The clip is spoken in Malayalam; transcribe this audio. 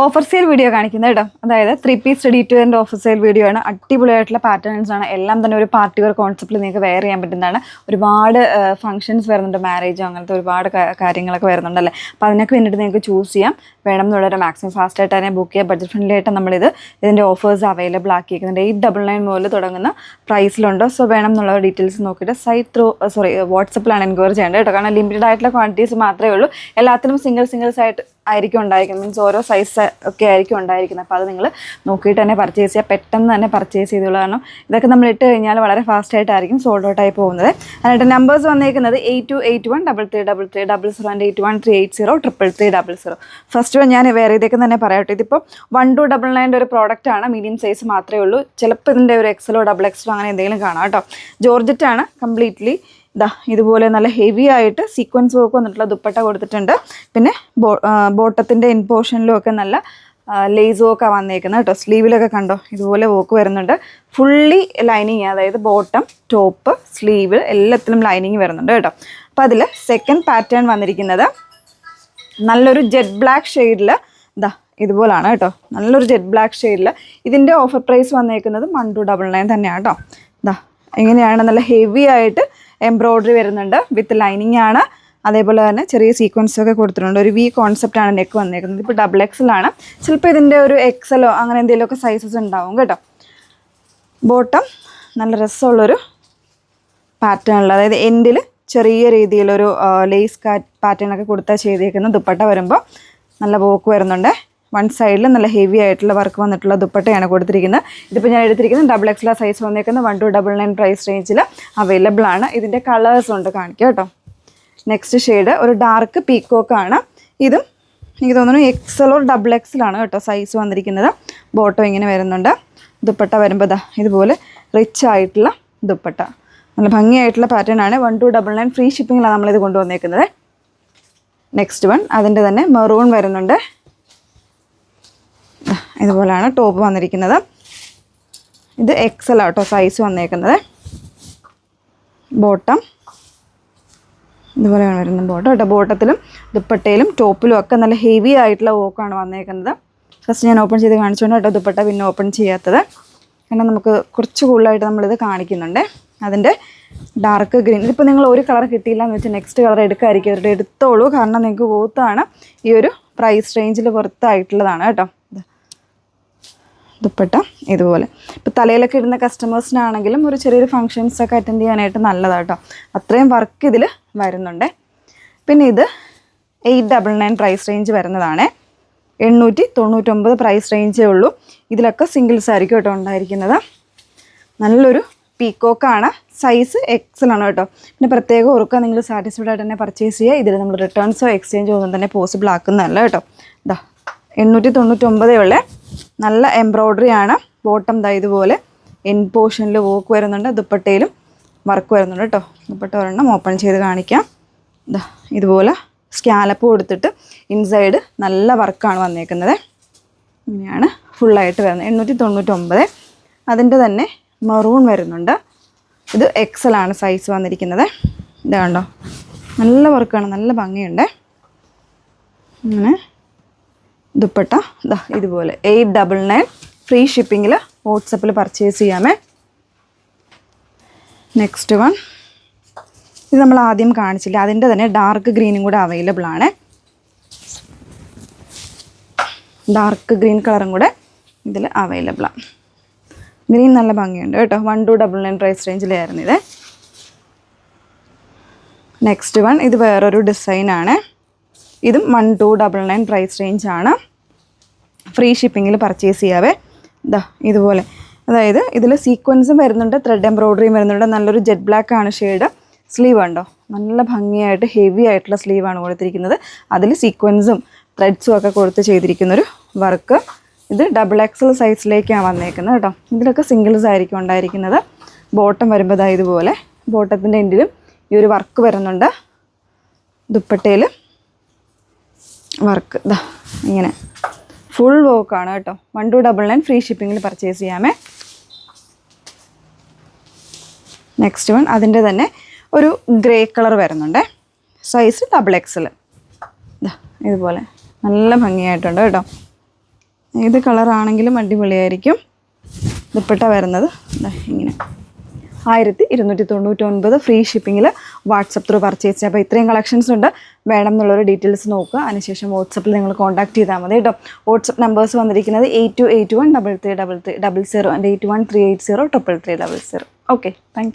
ഓഫർ സെയിൽ വീഡിയോ കാണിക്കുന്നത് കേട്ടോ. അതായത് 3 പീസ് റെഡി ടു വെയറിൻ്റെ ഓഫർ സെയിൽ വീഡിയോ ആണ്. അടിപൊളിയായിട്ടുള്ള പാറ്റേൺസ് ആണ്. എല്ലാം തന്നെ ഒരു പാർട്ടി വെയർ കോൺസെപ്റ്റിൽ നിങ്ങൾക്ക് വെയർ ചെയ്യാൻ പറ്റുന്നതാണ്. ഒരുപാട് ഫംഗ്ഷൻസ് വരുന്നുണ്ട്, മാരേജ് അങ്ങനത്തെ ഒരുപാട് കാര്യങ്ങളൊക്കെ വരുന്നുണ്ടല്ലേ. അപ്പോൾ അതിനൊക്കെ വേണ്ടിയിട്ട് നിങ്ങൾക്ക് ചൂസ് ചെയ്യാം. വേണം എന്നുള്ളൊരു മാക്സിമം ഫാസ്റ്റ് ആയിട്ട് തന്നെ ബുക്ക് ചെയ്യുക. ബഡ്ജറ്റ് ഫ്രണ്ട്ലി ആയിട്ട് ഇതിൻ്റെ ഓഫേഴ്സ് അവൈലബിൾ ആക്കിയിരിക്കുന്നുണ്ട്. 899 മുതൽ തുടങ്ങുന്ന പ്രൈസിലുണ്ട്. സോ വേണം എന്നുള്ള ഡീറ്റെയിൽസ് നോക്കിയിട്ട് വാട്സപ്പിലാണ് എൻക്വയറി ചെയ്യേണ്ടത് കേട്ടോ. കാരണം ലിമിറ്റഡ് ആയിട്ടുള്ള ക്വാണ്ടിറ്റീസ് മാത്രമേ ഉള്ളൂ. എല്ലാത്തിലും സിംഗിൾസ് ആയിട്ട് ആയിരിക്കും ഉണ്ടായിരിക്കുന്നത്. മീൻസ് ഓരോ സൈസ് ഒക്കെ ആയിരിക്കും ഉണ്ടായിരിക്കുന്നത്. അപ്പോൾ അത് നിങ്ങൾ നോക്കിയിട്ട് തന്നെ പർച്ചേസ് ചെയ്യുക. പെട്ടെന്ന് തന്നെ പർച്ചേസ് ചെയ്തോളൂ. കാരണം ഇതൊക്കെ നമ്മൾ ഇട്ട് കഴിഞ്ഞാൽ വളരെ ഫാസ്റ്റ് ആയിട്ടായിരിക്കും സോൾഡ് ഔട്ട് ആയി പോകുന്നത്. എന്നിട്ട് നമ്പേഴ്സ് വന്നേക്കുന്നത് 8281333300 and 8138038000. ഫസ്റ്റ് ഞാൻ വേറെ ഇതൊക്കെ തന്നെ പറയട്ടെ. ഇതിപ്പോൾ 1299 ഒരു പ്രോഡക്റ്റ് ആണ്. മീഡിയം സൈസ് മാത്രമേ ഉള്ളൂ. ചിലപ്പോൾ ഇതിൻ്റെ ഒരു എക്സലോ ഡബിൾ എക്സലോ അങ്ങനെ എന്തെങ്കിലും കാണാം കേട്ടോ. ജോർജറ്റാണ് കംപ്ലീറ്റ്ലി. ഇതുപോലെ നല്ല ഹെവി ആയിട്ട് സീക്വൻസ് വർക്ക് വന്നിട്ടുള്ള ദുപ്പട്ട കൊടുത്തിട്ടുണ്ട്. പിന്നെ ബോട്ടത്തിൻ്റെ ഇൻ പോർഷനിലും ഒക്കെ നല്ല ലേസ് വർക്ക് വന്നേക്കുന്നത് കേട്ടോ. സ്ലീവിലൊക്കെ കണ്ടോ ഇതുപോലെ വർക്ക് വരുന്നുണ്ട്. ഫുള്ളി ലൈനിങ്, അതായത് ബോട്ടം, ടോപ്പ്, സ്ലീവ് എല്ലാത്തിലും ലൈനിങ് വരുന്നുണ്ട് കേട്ടോ. അപ്പോൾ അതിൽ സെക്കൻഡ് പാറ്റേൺ വന്നിരിക്കുന്നത് നല്ലൊരു ജെറ്റ് ബ്ലാക്ക് ഷെയ്ഡിൽ ഇതുപോലാണ് കേട്ടോ. നല്ലൊരു ജെറ്റ് ബ്ലാക്ക് ഷെയ്ഡിൽ. ഇതിൻ്റെ ഓഫർ പ്രൈസ് വന്നേക്കുന്നത് 1299 തന്നെയാണ് കേട്ടോ. എങ്ങനെയാണ് നല്ല ഹെവി ആയിട്ട് എംബ്രോയ്ഡറി വരുന്നുണ്ട്, വിത്ത് ലൈനിങ് ആണ്. അതേപോലെ തന്നെ ചെറിയ സീക്വൻസൊക്കെ കൊടുത്തിട്ടുണ്ട്. ഒരു വി കോൺസെപ്റ്റാണ് നെക്ക് വന്നേക്കുന്നത്. ഇപ്പോൾ ഡബിൾ എക്സലാണ്. ചിലപ്പോൾ ഇതിൻ്റെ ഒരു എക്സലോ അങ്ങനെ എന്തെങ്കിലുമൊക്കെ സൈസസ് ഉണ്ടാവും കേട്ടോ. ബോട്ടം നല്ല രസമുള്ളൊരു പാറ്റേണിൽ, അതായത് എൻഡിൽ ചെറിയ രീതിയിലൊരു ലേസ് പാറ്റേണൊക്കെ കൊടുത്താൽ ചെയ്തേക്കുന്ന ദുപ്പട്ട വരുമ്പോൾ നല്ല വർക്ക് വരുന്നുണ്ട്. വൺ സൈഡിൽ നല്ല ഹെവി ആയിട്ടുള്ള വർക്ക് വന്നിട്ടുള്ള ദുപ്പട്ടയാണ് കൊടുത്തിരിക്കുന്നത്. ഇതിപ്പോൾ ഞാൻ എടുത്തിരിക്കുന്നത് ഡബിൾ എക്സല സൈസ് വന്നേക്കുന്നത് 1299 പ്രൈസ് റേഞ്ചിൽ അവൈലബിൾ ആണ്. ഇതിൻ്റെ കളേഴ്സ് ഉണ്ട് കാണിക്കുക കേട്ടോ. നെക്സ്റ്റ് ഷെയ്ഡ് ഒരു ഡാർക്ക് പീക്കോക്കാണ്. ഇതും എനിക്ക് തോന്നുന്നു എക്സൽ ഓർ ഡബിൾ എക്സലാണ് കേട്ടോ സൈസ് വന്നിരിക്കുന്നത്. ബോട്ടം ഇങ്ങനെ വരുന്നുണ്ട്. ദുപ്പട്ട വരുമ്പോൾ ഇതുപോലെ റിച്ച് ആയിട്ടുള്ള ദുപ്പട്ട, നല്ല ഭംഗിയായിട്ടുള്ള പാറ്റേൺ ആണ്. 1299 ഫ്രീ ഷിപ്പിങ്ങിലാണ് നമ്മളിത് കൊണ്ടുവന്നേക്കുന്നത്. നെക്സ്റ്റ് വൺ അതിൻ്റെ തന്നെ മെറൂൺ വരുന്നുണ്ട്. ഇതുപോലെയാണ് ടോപ്പ് വന്നിരിക്കുന്നത്. ഇത് എക്സൽ ആട്ടോ സൈസ് വന്നേക്കുന്നത്. ബോട്ടം ഇതുപോലെയാണ് വരുന്നത്. ബോട്ടം കേട്ടോ. ബോട്ടത്തിലും ദുപ്പട്ടയിലും ടോപ്പിലും ഒക്കെ നല്ല ഹെവി ആയിട്ടുള്ള വോക്കാണ് വന്നേക്കുന്നത്. ഫസ്റ്റ് ഞാൻ ഓപ്പൺ ചെയ്ത് കാണിച്ചുകൊണ്ട് കേട്ടോ ദുപ്പട്ട പിന്നെ ഓപ്പൺ ചെയ്യാത്തത്. കാരണം നമുക്ക് കുറച്ച് കൂടുതലായിട്ട് നമ്മളിത് കാണിക്കുന്നുണ്ട്. അതിൻ്റെ ഡാർക്ക് ഗ്രീൻ. ഇതിപ്പോൾ നിങ്ങൾ ഒരു കളർ കിട്ടിയില്ല എന്ന് വെച്ചാൽ നെക്സ്റ്റ് കളർ എടുക്കാതിരിക്കും. അവരുടെ എടുത്തോളൂ. കാരണം നിങ്ങൾക്ക് വോത്താണ് ഈ ഒരു പ്രൈസ് റേഞ്ചിൽ പുറത്തായിട്ടുള്ളതാണ് കേട്ടോ. ദുപ്പട്ട ഇതുപോലെ. ഇപ്പോൾ തലയിലൊക്കെ ഇടുന്ന കസ്റ്റമേഴ്സിനാണെങ്കിലും ഒരു ചെറിയൊരു ഫങ്ഷൻസൊക്കെ അറ്റൻഡ് ചെയ്യാനായിട്ട് നല്ലതാണ് കേട്ടോ. അത്രയും വർക്ക് ഇതിൽ വരുന്നുണ്ട്. പിന്നെ ഇത് 899 പ്രൈസ് റേഞ്ച് വരുന്നതാണ്. 899 പ്രൈസ് റേഞ്ചേ ഉള്ളൂ. ഇതിലൊക്കെ സിംഗിൾസ് ആയിരിക്കും കേട്ടോ ഉണ്ടായിരിക്കുന്നത്. നല്ലൊരു പീക്കോക്കാണ്. സൈസ് എക്സലാണ് കേട്ടോ. പിന്നെ പ്രത്യേകം ഓർക്കുക, നിങ്ങൾ സാറ്റിസ്ഫൈഡ് ആയിട്ട് തന്നെ പർച്ചേസ് ചെയ്യുക. ഇതിൽ നമ്മൾ റിട്ടേൺസോ എക്സ്ചേഞ്ചോ ഒന്നും തന്നെ പോസിബിൾ ആക്കുന്നതല്ല കേട്ടോ. 899 ഉള്ള നല്ല എംബ്രോയ്ഡറി ആണ്. ബോട്ടം ഇതുപോലെ എൻ പോർഷനിൽ വർക്ക് വരുന്നുണ്ട്. ദുപ്പട്ടയിലും വർക്ക് വരുന്നുണ്ട് കേട്ടോ. ദുപ്പട്ട ഒരെണ്ണം ഓപ്പൺ ചെയ്ത് കാണിക്കാം. ഇതുപോലെ സ്കാലപ്പ് കൊടുത്തിട്ട് ഇൻസൈഡ് നല്ല വർക്കാണ് വന്നേക്കുന്നത്. ഇങ്ങനെയാണ് ഫുള്ളായിട്ട് വരുന്നത്. 899. അതിൻ്റെ തന്നെ മെറൂൺ വരുന്നുണ്ട്. ഇത് എക്സലാണ് സൈസ് വന്നിരിക്കുന്നത്. ഇത് കണ്ടോ നല്ല വർക്കാണ്, നല്ല ഭംഗിയുണ്ട്. അങ്ങനെ ദുപ്പട്ട ഇതുപോലെ 899 ഫ്രീ ഷിപ്പിങ്ങിൽ വാട്സപ്പിൽ പർച്ചേസ് ചെയ്യാമേ. നെക്സ്റ്റ് വൺ ഇത് നമ്മൾ ആദ്യം കാണിച്ചില്ല. അതിൻ്റെ തന്നെ ഡാർക്ക് ഗ്രീനും കൂടെ അവൈലബിൾ ആണ്. ഡാർക്ക് ഗ്രീൻ കളറും കൂടെ ഇതിൽ അവൈലബിളാണ്. ഗ്രീൻ നല്ല ഭംഗിയുണ്ട് കേട്ടോ. 1299 പ്രൈസ് റേഞ്ചിലായിരുന്നു ഇത്. നെക്സ്റ്റ് വൺ ഇത് വേറൊരു ഡിസൈനാണ്. ഇതും 1299 പ്രൈസ് റേഞ്ചാണ്. ഫ്രീ ഷിപ്പിങ്ങിൽ പർച്ചേസ് ചെയ്യാവേ. ഇതുപോലെ, അതായത് ഇതിൽ സീക്വൻസും വരുന്നുണ്ട്, ത്രെഡ് എംബ്രോയ്ഡറിയും വരുന്നുണ്ട്. നല്ലൊരു ജെറ്റ് ബ്ലാക്ക് ആണ് ഷെയ്ഡ്. സ്ലീവ് ഉണ്ടോ നല്ല ഭംഗിയായിട്ട് ഹെവി ആയിട്ടുള്ള സ്ലീവാണ് കൊടുത്തിരിക്കുന്നത്. അതിൽ സീക്വൻസും ത്രെഡ്സും ഒക്കെ കൊടുത്ത് ചെയ്തിരിക്കുന്നൊരു വർക്ക്. ഇത് ഡബിൾ എക്സൽ സൈസിലേക്കാണ് വന്നേക്കുന്നത് കേട്ടോ. ഇതിലൊക്കെ സിംഗിൾസ് ആയിരിക്കും ഉണ്ടായിരിക്കുന്നത്. ബോട്ടം വരുമ്പോൾ ഇതുപോലെ ബോട്ടത്തിൻ്റെ എൻഡിലും ഈ ഒരു വർക്ക് വരുന്നുണ്ട്. ദുപ്പട്ടയിൽ വർക്ക് ഇങ്ങനെ ഫുൾ വർക്കാണ് കേട്ടോ. 1299 ഫ്രീ ഷിപ്പിങ്ങിൽ പർച്ചേസ് ചെയ്യാമേ. നെക്സ്റ്റ് വൺ അതിൻ്റെ തന്നെ ഒരു ഗ്രേ കളർ വരുന്നുണ്ട്. Size double XL. ഇതുപോലെ നല്ല ഭംഗിയായിട്ടുണ്ട് കേട്ടോ. ഏത് കളറാണെങ്കിലും അടിപൊളിയായിരിക്കും. ദുപ്പട്ട വരുന്നത് ഇങ്ങനെ 1299 ഫ്രീ ഷിപ്പിങ്ങിൽ വാട്സപ്പ് ത്രൂ പർച്ചേസ് ചെയ്യാം. അപ്പോൾ ഇത്രയും കളക്ഷൻസ് ഉണ്ട്. വേണം എന്നുള്ളൊരു ഡീറ്റെയിൽസ് നോക്കുക. അതിനുശേഷം വാട്സപ്പിൽ നിങ്ങൾ കോൺടാക്ട് ചെയ്താൽ മതി കേട്ടോ. വാട്സപ്പ് നമ്പേഴ്സ് വന്നിരിക്കുന്നത് 8281 333300 ആൻഡ് 8138033300. Okay, thank you.